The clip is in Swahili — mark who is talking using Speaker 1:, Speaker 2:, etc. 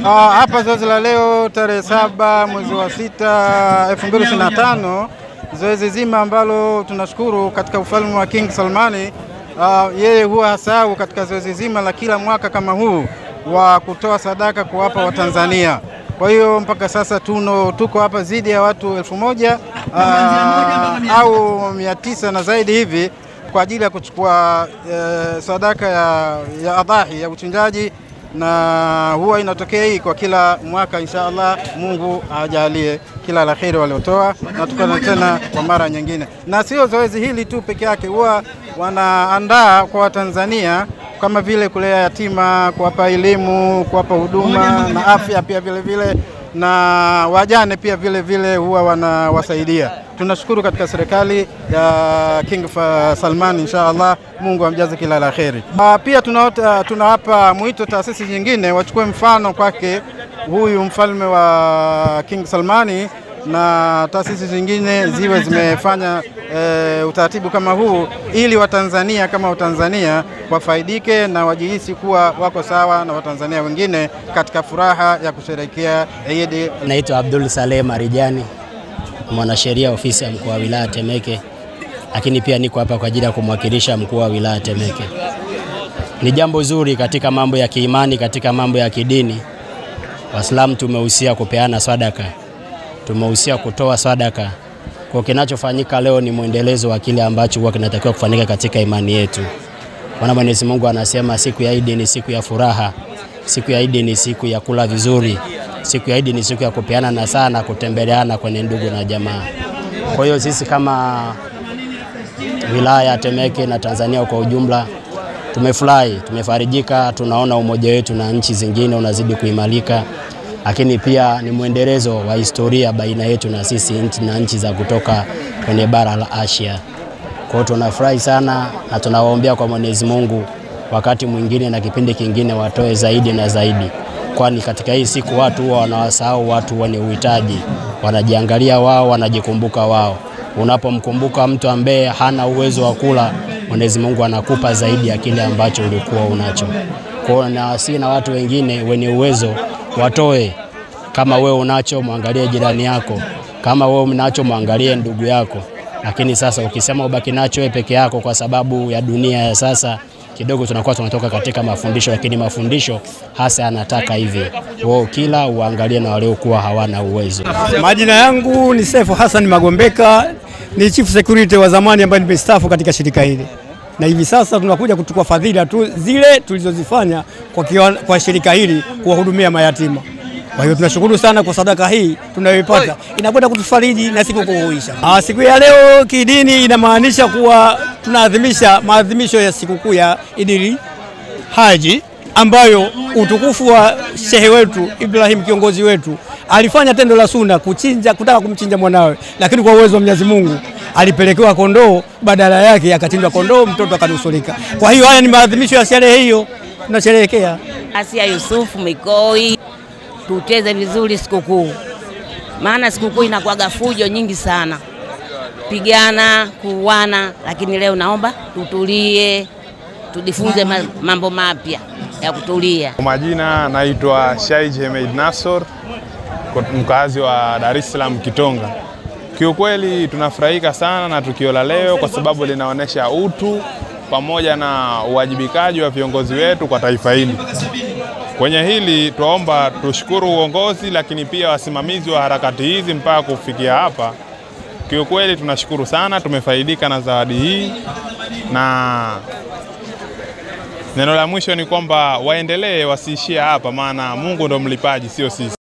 Speaker 1: Hapa zoezi la leo tarehe 7 mwezi wa 6 2025, zoezi zima ambalo tunashukuru katika ufalme wa King Salmani. Yeye huwa hasahau katika zoezi zima la kila mwaka kama huu wa kutoa sadaka kuwapa Watanzania. Kwa hiyo mpaka sasa tuko hapa zaidi ya watu 1000 au 900 na zaidi hivi kwa ajili ya kuchukua sadaka ya adhahi ya uchinjaji, na huwa inatokea hii kwa kila mwaka. Inshallah Mungu ajalie kila la kheri waliotoa, na tukutane tena kwa mara nyingine. Na sio zoezi hili tu peke yake, huwa wanaandaa kwa Watanzania kama vile kulea yatima, kuwapa elimu, kuwapa huduma na afya pia vile vile, na wajane pia vile vile huwa wanawasaidia. Tunashukuru katika serikali ya King Salman, inshallah Mungu amjaze kila la kheri. Pia tunawapa mwito taasisi nyingine wachukue mfano kwake huyu mfalme wa King Salmani, na taasisi zingine ziwe zimefanya utaratibu kama huu ili Watanzania kama Watanzania wafaidike na wajihisi kuwa wako sawa na Watanzania wengine katika furaha ya kusherehekea Eid.
Speaker 2: Naitwa Abdul Saleh Marijani, mwanasheria ofisi ya mkuu wa wilaya Temeke, lakini pia niko hapa kwa ajili ya kumwakilisha mkuu wa wilaya Temeke. Ni jambo zuri katika mambo ya kiimani, katika mambo ya kidini. Waislamu tumehusia kupeana sadaka, tumehusia kutoa sadaka. Kwa kinachofanyika leo ni muendelezo wa kile ambacho huwa kinatakiwa kufanyika katika imani yetu. Maana Mwenyezi Mungu anasema siku ya Eid ni siku ya furaha, siku ya Eid ni siku ya kula vizuri, siku ya Eid ni siku ya kupeana na sana kutembeleana kwenye ndugu na jamaa. Kwa hiyo sisi kama wilaya ya Temeke na Tanzania kwa ujumla tumefurahi, tumefarijika, tunaona umoja wetu na nchi zingine unazidi kuimarika, lakini pia ni muendelezo wa historia baina yetu na sisi na nchi za kutoka kwenye bara la Asia. Kwa hiyo tunafurahi sana na tunawaombea kwa Mwenyezi Mungu wakati mwingine na kipindi kingine watoe zaidi na zaidi, kwani katika hii siku watu huwa wanawasahau watu wenye uhitaji, wanajiangalia wao, wanajikumbuka wao. Unapomkumbuka mtu ambaye hana uwezo wa kula, Mwenyezi Mungu anakupa zaidi ya kile ambacho ulikuwa unacho. Kwa hiyo na watu wengine wenye uwezo watoe. Kama wewe unacho, muangalie jirani yako. Kama wewe unacho, muangalie ndugu yako. Lakini sasa ukisema ubaki nacho wewe peke yako kwa sababu ya dunia ya sasa, kidogo tunakuwa tunatoka katika mafundisho, lakini mafundisho hasa yanataka hivi. Wao kila uangalie na waliokuwa hawana uwezo.
Speaker 3: Majina yangu ni Sefu Hassan Magombeka, ni chief security wa zamani ambaye nimestaafu katika shirika hili. Na hivi sasa tunakuja kuchukua fadhila tu zile tulizozifanya kwa shirika hili kuwahudumia mayatima. Kwa hiyo tunashukuru sana kwa sadaka hii tunayoipata, inakwenda kutufariji na siku kuhuisha. Siku ya leo kidini inamaanisha kuwa tunaadhimisha maadhimisho ya sikukuu ya Idil Haji, ambayo utukufu wa shehe wetu Ibrahim, kiongozi wetu, alifanya tendo la sunna kutaka kumchinja mwanawe, lakini kwa uwezo wa Mwenyezi Mungu alipelekewa kondoo, badala yake akachinjwa kondoo, mtoto akanusurika. Kwa hiyo haya ni maadhimisho ya sherehe hiyo tunasherehekea.
Speaker 4: Asia Yusufu Mikoi, tucheze vizuri sikukuu, maana sikukuu inakuwa fujo nyingi sana, pigana, kuuana, lakini leo naomba tutulie, tujifunze mambo mapya ya kutulia.
Speaker 5: Kwa majina naitwa Shaij Hemed Nasor, mkazi wa Dar es Salaam Kitonga. Kiukweli tunafurahika sana na tukio la leo kwa sababu linaonesha utu pamoja na uwajibikaji wa viongozi wetu kwa taifa hili. Kwenye hili tuomba tushukuru uongozi, lakini pia wasimamizi wa harakati hizi mpaka kufikia hapa. Kiukweli tunashukuru sana, tumefaidika na zawadi hii, na neno la mwisho ni kwamba waendelee, wasiishie hapa, maana Mungu ndo mlipaji, sio sisi.